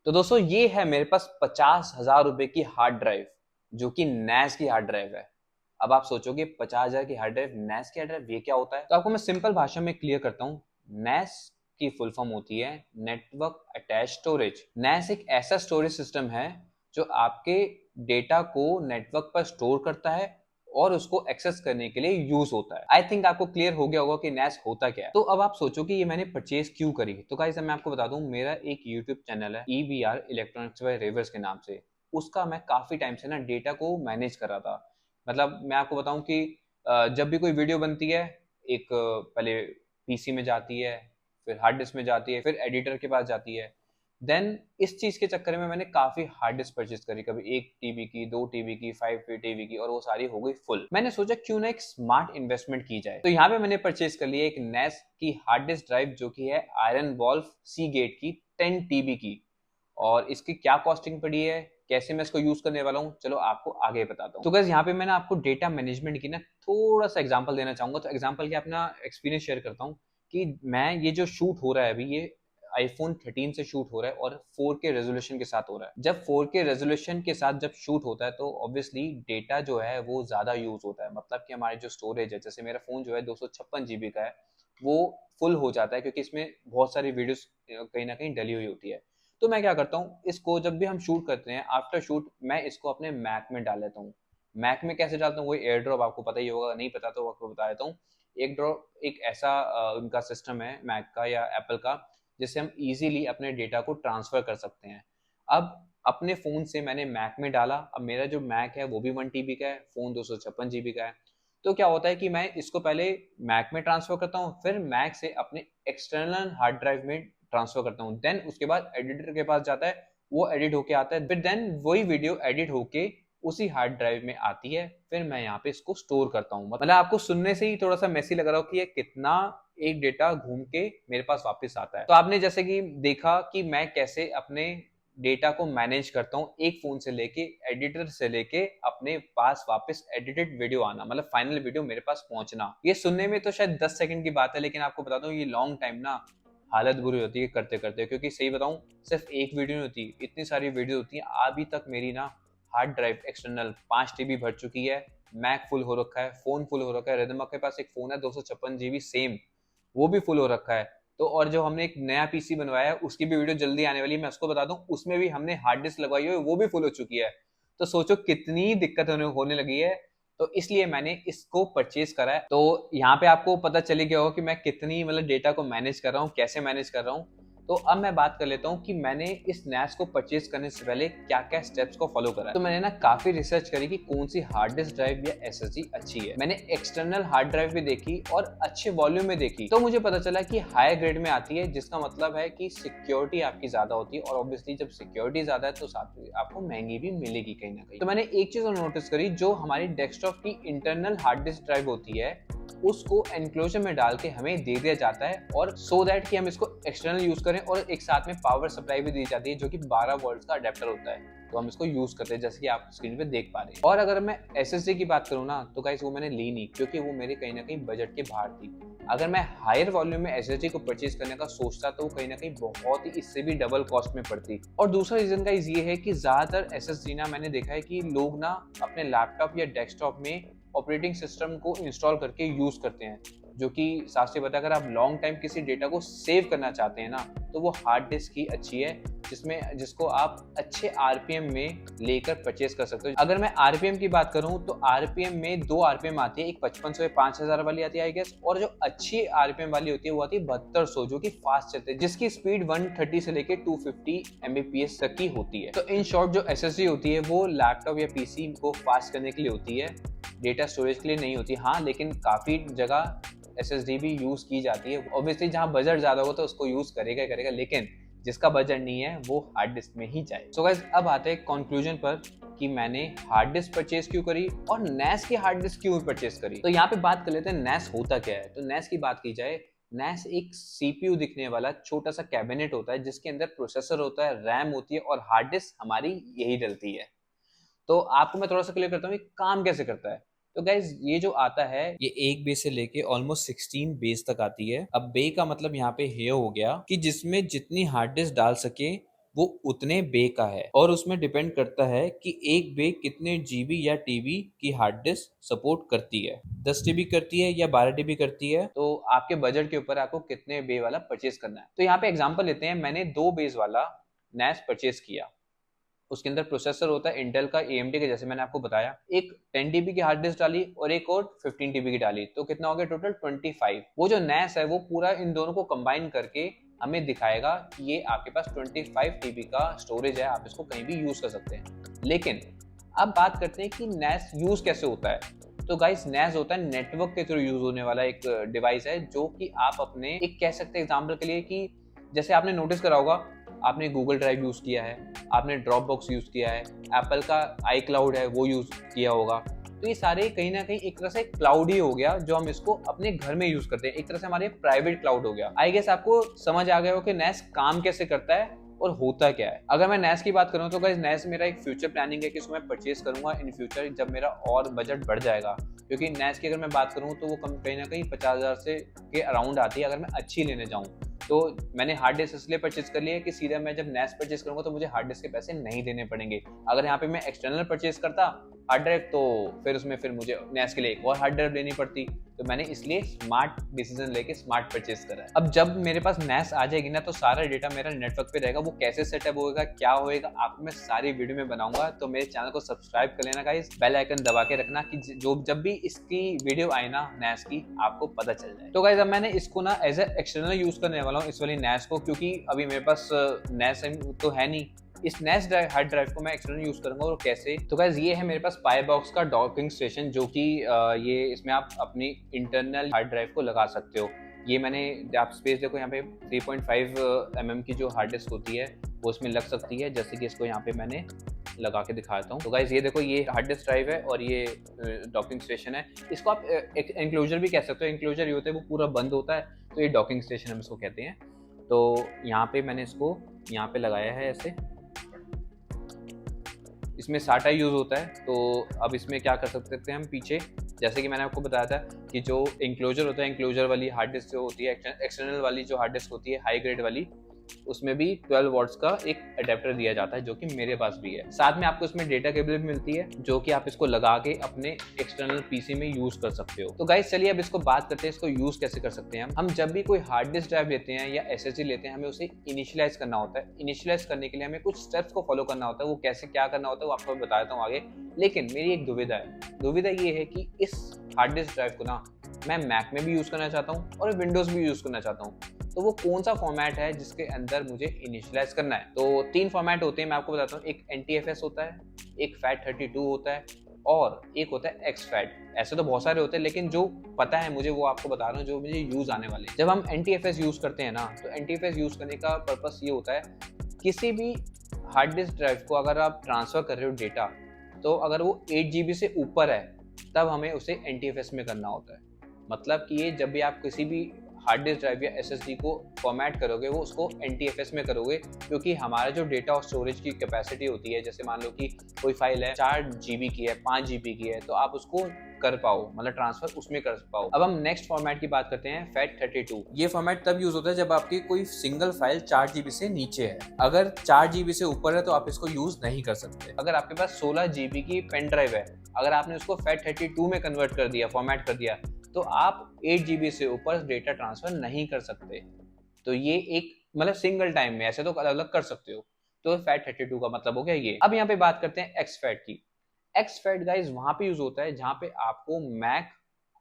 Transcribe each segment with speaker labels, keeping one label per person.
Speaker 1: तो दोस्तों ये है मेरे पास 50,000 रुपए की हार्ड ड्राइव, जो कि नैस की हार्ड ड्राइव है। अब आप सोचोगे 50,000 की हार्ड ड्राइव, नैस की हार्ड ड्राइव, ये क्या होता है? तो आपको मैं सिंपल भाषा में क्लियर करता हूँ। नैस की फुल फॉर्म होती है नेटवर्क अटैच स्टोरेज। नैस एक ऐसा स्टोरेज सिस्टम है जो आपके डेटा को नेटवर्क पर स्टोर करता है और उसको एक्सेस करने के लिए यूज होता है। आई थिंक आपको क्लियर हो गया होगा कि नैस होता क्या है। तो अब आप सोचो कि ये मैंने परचेज क्यों करी। तो गाइस मैं आपको बता दूं, मेरा एक यूट्यूब चैनल है EBR इलेक्ट्रॉनिक्स बाय रिवर्स के नाम से। उसका मैं काफी टाइम से ना डेटा को मैनेज कर रहा था। मतलब मैं आपको बताऊं कि जब भी कोई वीडियो बनती है, एक पहले पीसी में जाती है, फिर हार्ड डिस्क में जाती है, फिर एडिटर के पास जाती है। देन इस चीज के चक्कर में मैंने काफी हार्ड डिस्क परचेज करी, कभी 1 TB की, 2 TB की, 5 TB की, और वो सारी हो गई फुल। मैंने सोचा क्यों ना एक स्मार्ट इन्वेस्टमेंट की जाए। तो यहाँ पे मैंने परचेज कर लिया एक नेस की हार्ड डिस्क ड्राइव, जो कि है आयरन वॉल्व सी गेट की 10 TB की। और इसकी क्या कॉस्टिंग पड़ी है, कैसे मैं इसको यूज करने वाला हूँ, चलो आपको आगे बताता हूँ। तो गाइस यहाँ पे मैं आपको डेटा मैनेजमेंट की ना थोड़ा सा एग्जांपल देना चाहूंगा। तो एग्जांपल क्या, अपना एक्सपीरियंस शेयर करता हूँ कि मैं ये जो शूट हो रहा है अभी, ये आईफोन 13 से शूट हो रहा है और 4K रेजोल्यूशन के साथ हो रहा है। जब 4K रेजोल्यूशन के साथ जब शूट होता है तो ऑब्वियसली डेटा जो है वो ज्यादा यूज होता है। मतलब कि हमारी जो स्टोरेज है, जैसे मेरा फोन जो है 256 GB का है, वो फुल हो जाता है क्योंकि इसमें बहुत सारी वीडियोस कहीं ना कहीं डली हुई होती है। तो मैं क्या करता हूँ, इसको जब भी हम शूट करते हैं, आफ्टर शूट मैं इसको अपने मैक में डाल लेता हूँ। मैक में कैसे डालता हूँ, वही एयर ड्रॉप, आपको पता ही होगा, नहीं पता तो आपको बता देता हूँ। एक ड्रॉप एक ऐसा उनका सिस्टम है मैक का या एप्पल का, जिससे हम इजीली अपने डेटा को ट्रांसफर कर सकते हैं। अब अपने फ़ोन से मैंने मैक में डाला। अब मेरा जो मैक है वो भी 1 TB का है, फ़ोन 256 GB का है। तो क्या होता है कि मैं इसको पहले मैक में ट्रांसफ़र करता हूँ, फिर मैक से अपने एक्सटर्नल हार्ड ड्राइव में ट्रांसफ़र करता हूँ। देन उसके बाद एडिटर के पास जाता है, वो एडिट होके आता है, फिर देन वही वीडियो एडिट होके उसी हार्ड ड्राइव में आती है, फिर मैं यहाँ पे इसको स्टोर करता हूँ। मतलब आपको सुनने से ही थोड़ा सा मेसी लग रहा हो कि ये कितना एक डेटा घूम के मेरे पास वापस आता है। तो आपने जैसे कि देखा कि मैं कैसे अपने डेटा को मैनेज करता हूँ, एक फोन से लेके, एडिटर से लेके अपने पास वापस एडिटेड वीडियो आना, मतलब फाइनल वीडियो मेरे पास पहुंचना। ये सुनने में तो शायद 10 सेकंड की बात है, लेकिन आपको बता दूं ये लॉन्ग टाइम ना हालत बुरी होती है करते करते। क्योंकि सही बताऊं, सिर्फ एक वीडियो नहीं होती, इतनी सारी वीडियो होती है। अभी तक मेरी ना हार्ड ड्राइव एक्सटर्नल 5 TB भर चुकी है, मैक फुल हो रखा है, फोन फुल हो रखा है, रिदम के पास एक फोन है 256 GB सेम, वो भी फुल हो रखा है। तो और जो हमने एक नया पीसी बनवाया है, उसकी भी वीडियो जल्दी आने वाली है, मैं उसको बता दूं, उसमें भी हमने हार्ड डिस्क लगवाई है, वो भी फुल हो चुकी है। तो सोचो कितनी दिक्कत होने लगी है। तो इसलिए मैंने इसको परचेज करा है। तो यहाँ पे आपको पता चली गया होगा कि मैं कितनी मतलब डेटा को मैनेज कर रहा हूँ, कैसे मैनेज कर रहा हूँ। तो अब मैं बात कर लेता हूँ कि मैंने इस नैस को परचेज करने से पहले क्या क्या स्टेप्स को फॉलो करा है। तो मैंने ना काफी रिसर्च करी कि कौन सी हार्ड डिस्क ड्राइव या SSD अच्छी है। मैंने एक्सटर्नल हार्ड ड्राइव भी देखी और अच्छे वॉल्यूम में देखी। तो मुझे पता चला कि हायर ग्रेड में आती है, जिसका मतलब है कि सिक्योरिटी आपकी ज्यादा होती है। और ऑब्वियसली जब सिक्योरिटी ज्यादा है तो साथ में आपको महंगी भी मिलेगी कहीं ना कहीं। तो मैंने एक चीज नोटिस करी, जो हमारी डेस्कटॉप की इंटरनल हार्ड डिस्क ड्राइव होती है, उसको एनक्लोजर में डाल के हमें दे दिया जाता है, और सो दैट कि हम इसको एक्सटर्नल यूज करें। और एक साथ में पावर सप्लाई भी दी जाती है, जो कि 12 वोल्ट का अडेप्टर होता है। तो हम इसको यूज करते हैं, जैसे कि आप स्क्रीन पे देख पा रहे हैं। और अगर मैं SSD की बात करूँ ना, तो गाइस वो मैंने ली नहीं, क्योंकि वो मेरे कहीं ना कहीं बजट के बाहर थी। अगर मैं हायर वॉल्यूम में SSD को परचेज करने का सोचता, तो वो कहीं ना कहीं बहुत ही इससे भी डबल कॉस्ट में पड़ती। और दूसरा रीजन का ये है कि ज्यादातर SSD ना मैंने देखा है कि लोग ना अपने लैपटॉप या डेस्कटॉप में ऑपरेटिंग सिस्टम को इंस्टॉल करके यूज करते हैं, जो कि साफ सी बात है, अगर आप लॉन्ग टाइम किसी डेटा को सेव करना चाहते हैं ना, तो वो हार्ड डिस्क ही अच्छी है, जिसको आप अच्छे RPM में लेकर परचेज कर सकते हो। अगर मैं RPM की बात करूं, तो RPM में 2 RPM आती है, एक 5500 या 5000 वाली आती है आई गेस, और जो अच्छी RPM वाली होती है वो आती है 7200, जो कि फास्ट चलते हैं, जिसकी स्पीड 130 से लेकर 250 Mbps तक की होती है। तो इन शॉर्ट जो SSD होती है वो लैपटॉप या PC को फास्ट करने के लिए होती है, डेटा स्टोरेज के लिए नहीं होती। हाँ, लेकिन काफी जगह SSD भी यूज की जाती है। ऑब्वियसली जहाँ बजट ज्यादा हो तो उसको यूज करेगा ही करेगा, लेकिन जिसका बजट नहीं है वो हार्ड डिस्क में ही जाए। सो गाइस, अब आते हैं कंक्लूजन पर कि मैंने हार्ड डिस्क परचेज क्यों करी और NAS की हार्ड डिस्क क्यों परचेज करी। तो यहाँ पे बात कर लेते हैं NAS होता क्या है। तो NAS की बात की जाए, NAS एक CPU दिखने वाला छोटा सा कैबिनेट होता है, जिसके अंदर प्रोसेसर होता है, रैम होती है, और हार्ड डिस्क हमारी यही डलती है। तो आपको मैं थोड़ा सा क्लियर करता हूँ ये काम कैसे करता है। तो गाइज ये जो आता है, ये एक बे से लेके ऑलमोस्ट 16 बेस तक आती है। अब बे का मतलब यहाँ पे ये हो गया कि जिसमें जितनी हार्ड डिस्क डाल सके वो उतने बे का है और उसमें डिपेंड करता है कि एक बे कितने जीबी या टीबी की हार्ड डिस्क सपोर्ट करती है। 10 टीबी करती है या 12 टीबी करती है, तो आपके बजट के ऊपर आपको कितने बे वाला परचेज करना है। तो यहाँ पे एग्जांपल लेते हैं, मैंने 2 बेस वाला NAS परचेज किया। उसके अंदर प्रोसेसर होता है इंटेल का AMD का, जैसे मैंने आपको बताया। एक 10 TB की हार्ड डिस्क डाली और एक और 15 TB की डाली, तो कितना हो गया टोटल 25। वो जो NAS है वो पूरा इन दोनों को कंबाइन करके हमें दिखाएगा कि ये आपके पास 25 TB का स्टोरेज है, आप इसको कहीं भी यूज कर सकते हैं। लेकिन अब बात करते हैं कि NAS यूज कैसे होता है। तो गाइस, NAS होता है नेटवर्क के थ्रू यूज होने वाला एक डिवाइस है, जो कि आप अपने एक कह सकते हैं एग्जाम्पल के लिए कि जैसे आपने नोटिस करा होगा, आपने गूगल ड्राइव यूज किया है, आपने ड्रॉप बॉक्स यूज किया है, एप्पल का iCloud है वो यूज किया होगा। तो ये सारे कहीं ना कहीं एक तरह से क्लाउड ही हो गया, जो हम इसको अपने घर में यूज करते हैं, एक तरह से हमारे प्राइवेट क्लाउड हो गया। आई गेस आपको समझ आ गया हो कि NAS काम कैसे करता है और होता क्या है। अगर मैं NAS की बात करूं तो गाइस, NAS मेरा एक फ्यूचर प्लानिंग है कि इसको मैं परचेज करूंगा इन फ्यूचर, जब मेरा और बजट बढ़ जाएगा। क्योंकि NAS की अगर मैं बात करूं तो वो कहीं ना कहीं 50,000 से के अराउंड आती है अगर मैं अच्छी लेने जाऊं। तो मैंने हार्ड डिस्क इसलिए परचेज कर लिया कि सीधा मैं जब NAS परचेज करूंगा तो मुझे हार्ड डिस्क के पैसे नहीं देने पड़ेंगे। अगर यहाँ पे मैं एक्सटर्नल परचेज करता हार्ड ड्राइव, तो फिर मुझे NAS के लिए एक और हार्ड ड्राइव लेनी पड़ती। तो मैंने इसलिए स्मार्ट डिसीजन लेके स्मार्ट परचेज करा है। अब जब मेरे पास NAS आ जाएगी ना, तो सारा डेटा मेरा नेटवर्क पे रहेगा। वो कैसे सेटअप होगा, क्या होएगा, आपको मैं सारी वीडियो में बनाऊंगा। तो मेरे चैनल को सब्सक्राइब कर लेना गाइस, बेल आइकन दबा के रखना कि जो जब भी इसकी वीडियो आए ना NAS की, आपको पता चल जाए। तो गाइस, अब मैंने इसको ना एज ए एक्सटर्नल यूज करने वाला हूँ इस वाली NAS को, क्योंकि अभी मेरे पास NAS तो है नहीं। इस NAS हार्ड ड्राइव को मैं एक्सटर्नल यूज करूंगा। और कैसे, तो गाइस ये है मेरे पास पाईबॉक्स का डॉकिंग स्टेशन, जो कि ये इसमें आप अपनी इंटरनल हार्ड ड्राइव को लगा सकते हो। ये मैंने, आप स्पेस देखो यहाँ पे 3.5 mm की जो हार्ड डिस्क होती है वो इसमें लग सकती है, जैसे कि इसको यहाँ पे मैंने लगा के दिखाता हूँ। तो गाइस ये देखो, ये हार्ड डिस्क ड्राइव है और ये डॉकिंग स्टेशन है। इसको आप एक एंक्लोजर भी कह सकते हो। एंक्लोजर ये होता है वो पूरा बंद होता है, तो ये डॉकिंग स्टेशन हम इसको कहते हैं। तो यहाँ पे मैंने इसको यहाँ पे लगाया है ऐसे। इसमें SATA यूज़ होता है। तो अब इसमें क्या कर सकते हैं हम पीछे, जैसे कि मैंने आपको बताया था कि जो इंक्लोजर होता है, इंक्लोजर वाली हार्ड डिस्क जो होती है, एक्सटर्नल वाली जो हार्ड डिस्क होती है हाई ग्रेड वाली, उसमें भी 12 वॉट्स का एक अडेप्टर दिया जाता है, जो कि मेरे पास भी है। साथ में आपको इसमें डेटा केबल भी मिलती है, जो कि आप इसको लगा के अपने एक्सटर्नल पीसी में यूज कर सकते हो। तो गाइस चलिए अब इसको बात करते हैं, इसको यूज कैसे कर सकते हैं हम जब भी कोई हार्ड डिस्क ड्राइव लेते हैं या SSD लेते हैं, हमें उसे इनिशियलाइज करना होता है। इनिशियलाइज करने के लिए हमें कुछ स्टेप्स को फॉलो करना होता है। वो कैसे क्या करना होता है वो आपको बता देता हूँ आगे। लेकिन मेरी एक दुविधा ये है कि इस हार्ड डिस्क ड्राइव को ना मैं मैक में भी यूज करना चाहता हूँ और विंडोज भी यूज करना चाहता हूँ। तो वो कौन सा फॉर्मेट है जिसके अंदर मुझे इनिशियलाइज करना है। तो 3 फॉर्मेट होते हैं, मैं आपको बताता हूँ। एक NTFS होता है, एक FAT32 होता है और एक होता है exFAT। ऐसे तो बहुत सारे होते हैं, लेकिन जो पता है मुझे वो आपको बता रहा हूँ, जो मुझे यूज आने वाले। जब हम NTFS यूज करते हैं ना, तो NTFS यूज करने का पर्पस ये होता है, किसी भी हार्ड डिस्क ड्राइव को अगर आप ट्रांसफर कर रहे हो डेटा, तो अगर वो 8 GB से ऊपर है तब हमें उसे NTFS में करना होता है। मतलब कि ये जब भी आप किसी भी हार्ड डिस्क ड्राइव या SSD को फॉर्मेट करोगे, वो उसको NTFS में करोगे, क्योंकि हमारा जो डेटा और स्टोरेज की कैपेसिटी होती है, जैसे मान लो कि कोई फाइल है 4 GB की है, 5 GB की है, तो आप उसको कर पाओ, मतलब ट्रांसफर उसमें कर पाओ। अब हम नेक्स्ट फॉर्मेट की बात करते हैं, FAT32। ये फॉर्मेट तब यूज होता है जब आपकी कोई सिंगल फाइल 4 GB से नीचे है। अगर 4 GB से ऊपर है तो आप इसको यूज नहीं कर सकते। अगर आपके पास 16 GB की पेन ड्राइव है, अगर आपने उसको FAT32 में कन्वर्ट कर दिया, फॉर्मेट कर दिया, तो आप 8 GB से ऊपर डेटा ट्रांसफर नहीं कर सकते। तो ये एक मतलब सिंगल टाइम में, ऐसे तो अलग अलग कर सकते हो। तो FAT32 का मतलब हो गया ये। अब यहाँ पे बात करते हैं exFAT की। exFAT गाइस वहां पे यूज होता है जहां पे आपको मैक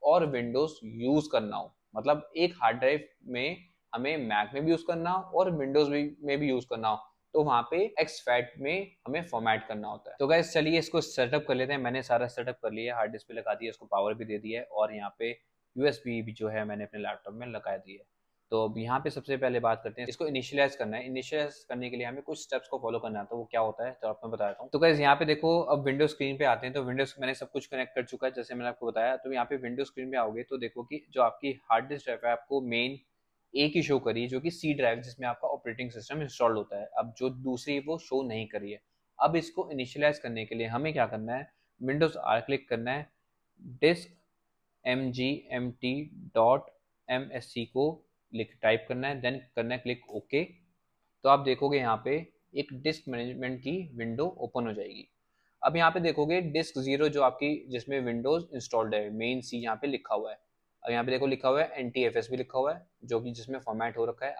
Speaker 1: और विंडोज यूज करना हो। मतलब एक हार्ड ड्राइव में हमें मैक में भी यूज करना हो और विंडोज में भी यूज करना हो, तो वहां पे exFAT में हमें फॉर्मेट करना होता है। तो गाइस चलिए इसको सेटअप कर लेते हैं। मैंने सारा सेटअप कर लिया, हार्ड डिस्क पे लगा दिया, इसको पावर भी दे दिया है और यहाँ पे USB भी जो है मैंने अपने लैपटॉप में लगा दी है। तो अब यहाँ पे सबसे पहले बात करते हैं, इसको इनिशियलाइज करना है। इनिशियलाइज करने के लिए हमें कुछ स्टेप्स को फॉलो करना है, तो वो क्या होता है तो आपको बताता हूँ। तो गाइस यहाँ पे देखो, अब विंडो स्क्रीन पे आते हैं। तो विंडोज मैंने सब कुछ कनेक्ट कर चुका है, जैसे मैंने आपको बताया। तो यहाँ पे विंडो स्क्रीन पे आओगे तो देखो कि जो आपकी हार्ड डिस्क ड्राइव है, आपको मेन एक ही शो करी, जो कि C ड्राइव, जिसमें आपका ऑपरेटिंग सिस्टम इंस्टॉल होता है। अब जो दूसरी वो शो नहीं करी है। अब इसको इनिशियलाइज करने के लिए हमें क्या करना है, विंडोज R क्लिक करना है, डिस्क mgmt.msc को टाइप करना है, देन करना है क्लिक ओके। तो आप देखोगे यहाँ पे एक डिस्क मैनेजमेंट की विंडो ओपन हो जाएगी। अब यहाँ पे देखोगे डिस्क 0 जो आपकी जिसमें विंडोज इंस्टॉल्ड है, मेन सी यहाँ पे लिखा हुआ है। अब यहाँ पे देखो लिखा हुआ है NTFS भी लिखा हुआ है, जो कि जिसमें फॉर्मेट हो रखा है।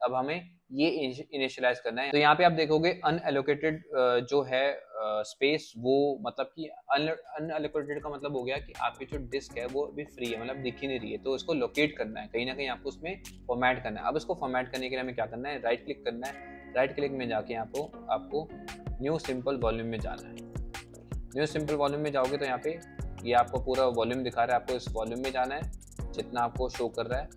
Speaker 1: अब हमें ये इनिशियलाइज करना है। तो यहाँ पे आप देखोगे अनएलोकेटेड जो है स्पेस, वो मतलब कि अनएलोकेटेड का मतलब हो गया कि आपकी जो डिस्क है वो अभी फ्री है, मतलब दिख ही नहीं रही है। तो इसको लोकेट करना है, कहीं ना कहीं आपको उसमें फॉर्मेट करना है। अब इसको फॉर्मेट करने के लिए हमें क्या करना है, राइट क्लिक करना है। राइट क्लिक में जाके आपको न्यू सिंपल वॉल्यूम में जाना है। न्यू सिंपल वॉल्यूम में जाओगे तो यहाँ पे ये आपको पूरा वॉल्यूम दिखा रहा है, आपको इस वॉल्यूम में जाना है जितना आपको शो कर रहा है,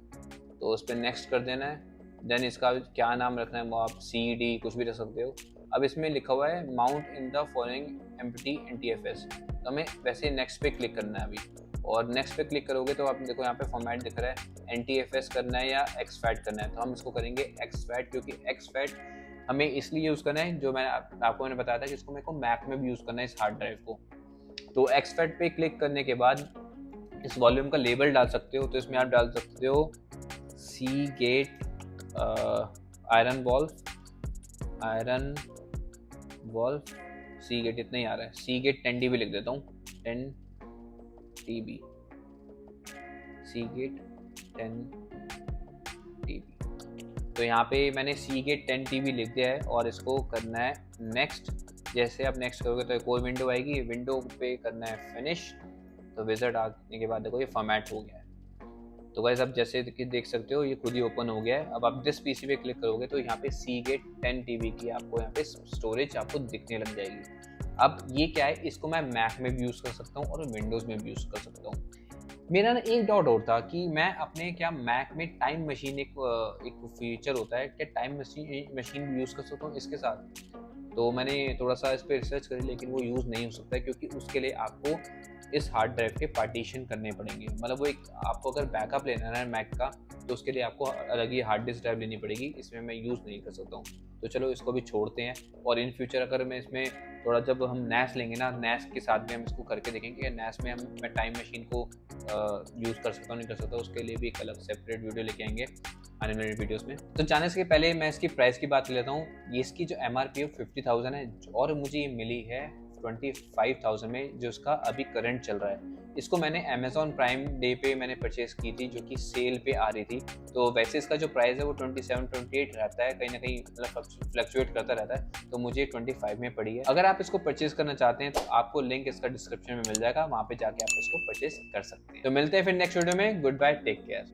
Speaker 1: तो उस पर नेक्स्ट कर देना है। देन इसका क्या नाम रखना है वो आप CD कुछ भी रख सकते हो। अब इसमें लिखा हुआ है mount in the following empty NTFS, तो हमें वैसे नेक्स्ट पे क्लिक करना है अभी। और नेक्स्ट पे क्लिक करोगे तो आप देखो यहाँ पे फॉर्मेट दिख रहा है NTFS करना है या exFAT करना है, तो हम इसको करेंगे exFAT, क्योंकि exFAT हमें इसलिए यूज़ करना है, जो मैंने बताया था कि इसको मेरे को मैक में भी यूज़ करना है इस हार्ड ड्राइव को। तो exFAT पे क्लिक करने के बाद इस वॉल्यूम का लेबल डाल सकते हो, तो इसमें आप डाल सकते हो Seagate आयरन वॉल्व Seagate, इतना ही आ रहा है। Seagate 10 TB लिख देता हूँ, 10 TB Seagate 10 TB। तो यहाँ पे मैंने Seagate 10 TB लिख दिया है और इसको करना है नेक्स्ट। जैसे आप नेक्स्ट करोगे तो एक और विंडो आएगी, विंडो पे करना है फिनिश। तो विज़ार्ड आने के बाद देखो ये फॉर्मेट हो गया है। तो गाइस आप जैसे कि देख सकते हो ये खुद ही ओपन हो गया है। अब आप जिस PC पे क्लिक करोगे तो यहाँ पे Seagate 10 TB की आपको यहाँ पे स्टोरेज आपको दिखने लग जाएगी। अब ये क्या है, इसको मैं मैक में भी यूज़ कर सकता हूँ और विंडोज़ में भी यूज़ कर सकता हूँ। मेरा ना एक डाउट और था कि मैं अपने क्या मैक में टाइम मशीन एक फीचर होता है, क्या टाइम मशीन भी यूज़ कर सकता हूँ इसके साथ। तो मैंने थोड़ा सा इस पर रिसर्च करी, लेकिन वो यूज़ नहीं हो सकता है, क्योंकि उसके लिए आपको इस हार्ड ड्राइव के पार्टीशन करने पड़ेंगे। मतलब वो एक आपको अगर बैकअप लेना है मैक का, तो उसके लिए आपको अलग ही हार्ड डिस्क ड्राइव लेनी पड़ेगी। इसमें मैं यूज़ नहीं कर सकता हूँ। तो चलो इसको भी छोड़ते हैं, और इन फ्यूचर अगर मैं इसमें थोड़ा जब हम NAS लेंगे ना, NAS के साथ भी हम इसको करके देखेंगे कि NAS में मैं टाइम मशीन को यूज़ कर सकता हूँ नहीं कर सकता। उसके लिए भी एक अलग सेपरेट वीडियो लेके आएंगे आने वाले वीडियोस में। तो जाने से पहले मैं इसकी प्राइस की बात कर लेता हूँ। ये इसकी जो MRP है 50,000 है, और मुझे ये मिली है 25,000 में, जो इसका अभी करंट चल रहा है। इसको मैंने Amazon प्राइम डे पे मैंने परचेस की थी, जो कि सेल पे आ रही थी। तो वैसे इसका जो प्राइस है वो 27-28 रहता है, कहीं ना कहीं मतलब फ्लक्चुएट करता रहता है। तो मुझे 25 में पड़ी है। अगर आप इसको परचेस करना चाहते हैं तो आपको लिंक इसका डिस्क्रिप्शन में मिल जाएगा, वहाँ पे जाके आप इसको परचेस कर सकते हैं। तो मिलते हैं फिर नेक्स्ट वीडियो में। Goodbye, take care.